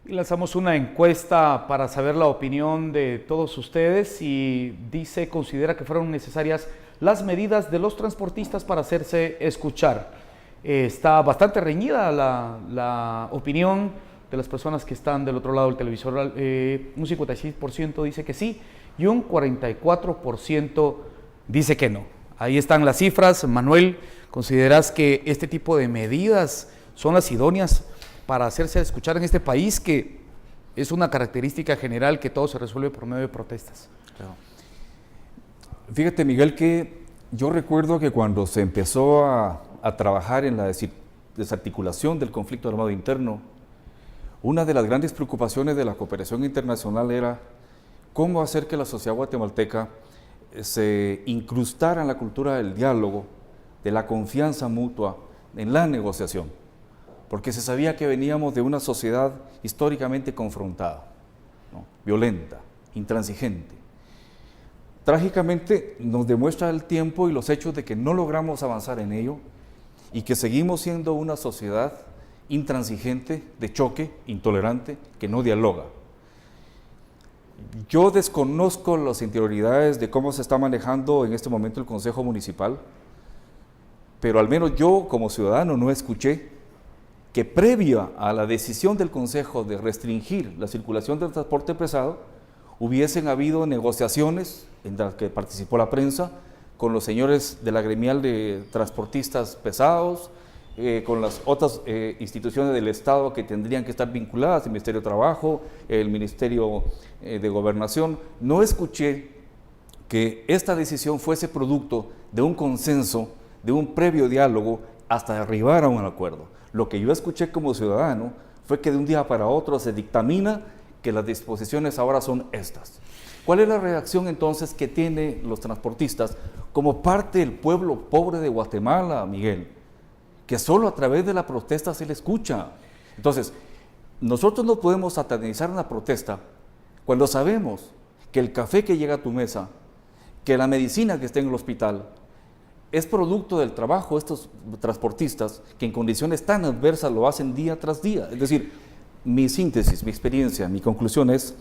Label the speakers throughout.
Speaker 1: Y lanzamos una encuesta para saber la opinión de todos ustedes y considera que fueron necesarias las medidas de los transportistas para hacerse escuchar. Está bastante reñida la opinión de las personas que están del otro lado del televisor. Un 56% dice que sí y un 44% dice que no. Ahí están las cifras. Manuel, ¿consideras que este tipo de medidas son las idóneas para hacerse escuchar en este país, que es una característica general que todo se resuelve por medio de protestas?
Speaker 2: Claro. Fíjate, Miguel, que yo recuerdo que cuando se empezó a trabajar en la desarticulación del conflicto armado interno, una de las grandes preocupaciones de la cooperación internacional era cómo hacer que la sociedad guatemalteca se incrustara en la cultura del diálogo, de la confianza mutua, en la negociación, porque se sabía que veníamos de una sociedad históricamente confrontada, ¿no? Violenta, intransigente. Trágicamente nos demuestra el tiempo y los hechos de que no logramos avanzar en ello y que seguimos siendo una sociedad intransigente, de choque, intolerante, que no dialoga. Yo desconozco las interioridades de cómo se está manejando en este momento el Consejo Municipal, pero al menos yo como ciudadano no escuché que previa a la decisión del Consejo de restringir la circulación del transporte pesado, hubiesen habido negociaciones en las que participó la prensa con los señores de la gremial de transportistas pesados, con las otras instituciones del Estado que tendrían que estar vinculadas, el Ministerio de Trabajo, el Ministerio de Gobernación. No escuché que esta decisión fuese producto de un consenso, de un previo diálogo, hasta arribar a un acuerdo. Lo que yo escuché como ciudadano fue que de un día para otro se dictamina que las disposiciones ahora son estas. ¿Cuál es la reacción entonces que tienen los transportistas como parte del pueblo pobre de Guatemala, Miguel? Que solo a través de la protesta se le escucha. Entonces, nosotros no podemos satanizar una protesta cuando sabemos que el café que llega a tu mesa, que la medicina que está en el hospital, es producto del trabajo de estos transportistas que en condiciones tan adversas lo hacen día tras día. Es decir, mi síntesis, mi experiencia, mi conclusión es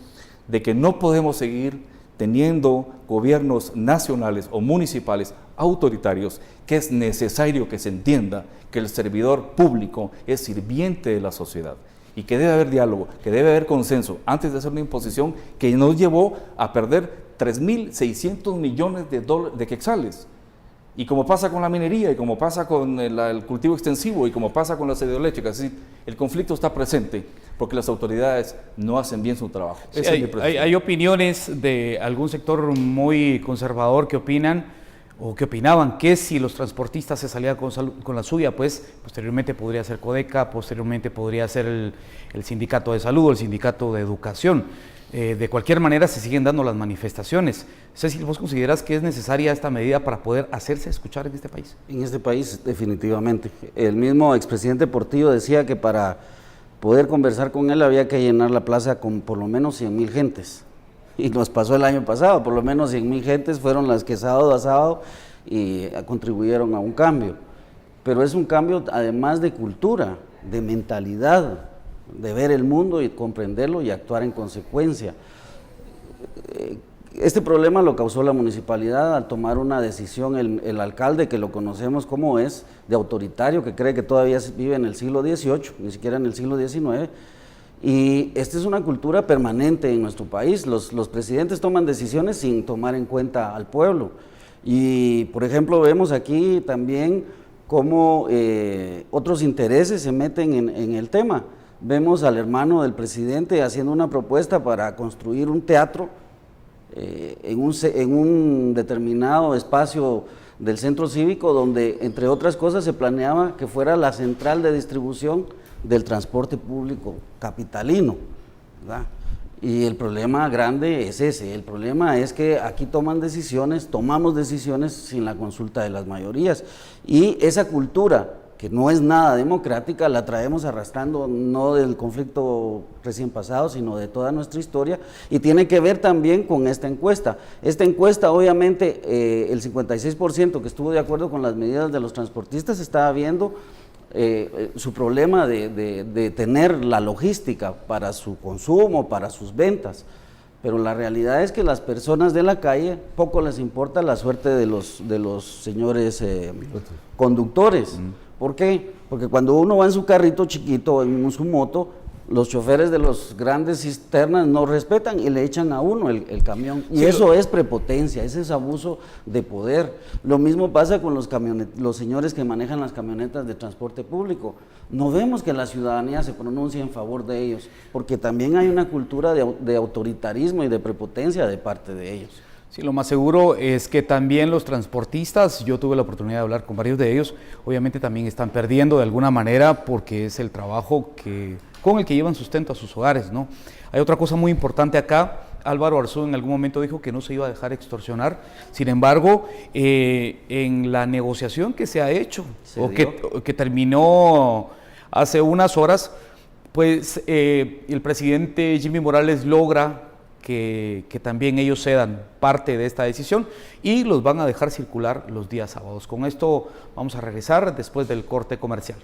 Speaker 2: de que no podemos seguir teniendo gobiernos nacionales o municipales autoritarios, que es necesario que se entienda que el servidor público es sirviente de la sociedad y que debe haber diálogo, que debe haber consenso antes de hacer una imposición que nos llevó a perder 3.600 millones de quetzales. Y como pasa con la minería, y como pasa con el cultivo extensivo, y como pasa con las hidroeléctricas, es decir, el conflicto está presente porque las autoridades no hacen bien su trabajo.
Speaker 1: Sí, hay opiniones de algún sector muy conservador que opinan o que opinaban que si los transportistas se salían con la suya, pues posteriormente podría ser Codeca, posteriormente podría ser el sindicato de salud o el sindicato de educación. De cualquier manera se siguen dando las manifestaciones. Cecil, ¿vos consideras que es necesaria esta medida para poder hacerse escuchar en este país?
Speaker 3: En este país, definitivamente. El mismo expresidente Portillo decía que para poder conversar con él había que llenar la plaza con por lo menos 100,000 gentes. Y nos pasó el año pasado, por lo menos 100,000 gentes fueron las que sábado a sábado y contribuyeron a un cambio. Pero es un cambio además de cultura, de mentalidad, de ver el mundo y comprenderlo y actuar en consecuencia. Este problema lo causó la municipalidad al tomar una decisión, el alcalde, que lo conocemos como es, de autoritario, que cree que todavía vive en el siglo XVIII, ni siquiera en el siglo XIX, y esta es una cultura permanente en nuestro país. Los presidentes toman decisiones sin tomar en cuenta al pueblo, y por ejemplo vemos aquí también cómo otros intereses se meten en el tema. Vemos al hermano del presidente haciendo una propuesta para construir un teatro en un determinado espacio del centro cívico, donde entre otras cosas se planeaba que fuera la central de distribución del transporte público capitalino, ¿verdad? Y el problema grande es ese, el problema es que aquí tomamos decisiones sin la consulta de las mayorías, y esa cultura que no es nada democrática, la traemos arrastrando no del conflicto recién pasado, sino de toda nuestra historia, y tiene que ver también con esta encuesta. Esta encuesta, obviamente, el 56% que estuvo de acuerdo con las medidas de los transportistas estaba viendo su problema de tener la logística para su consumo, para sus ventas. Pero la realidad es que las personas de la calle poco les importa la suerte de los señores conductores. ¿Por qué? Porque cuando uno va en su carrito chiquito, en su moto, los choferes de los grandes cisternas no respetan y le echan a uno el camión. Y
Speaker 1: sí,
Speaker 3: eso es prepotencia, ese es abuso de poder. Lo mismo pasa con los señores que manejan las camionetas de transporte público. No vemos que la ciudadanía se pronuncie en favor de ellos, porque también hay una cultura de autoritarismo y de prepotencia de parte de ellos.
Speaker 1: Sí, lo más seguro es que también los transportistas, yo tuve la oportunidad de hablar con varios de ellos, obviamente también están perdiendo de alguna manera porque es el trabajo con el que llevan sustento a sus hogares, ¿no? Hay otra cosa muy importante acá. Álvaro Arzú en algún momento dijo que no se iba a dejar extorsionar. Sin embargo, en la negociación que se ha hecho que terminó hace unas horas, pues el presidente Jimmy Morales logra que también ellos cedan parte de esta decisión y los van a dejar circular los días sábados. Con esto vamos a regresar después del corte comercial.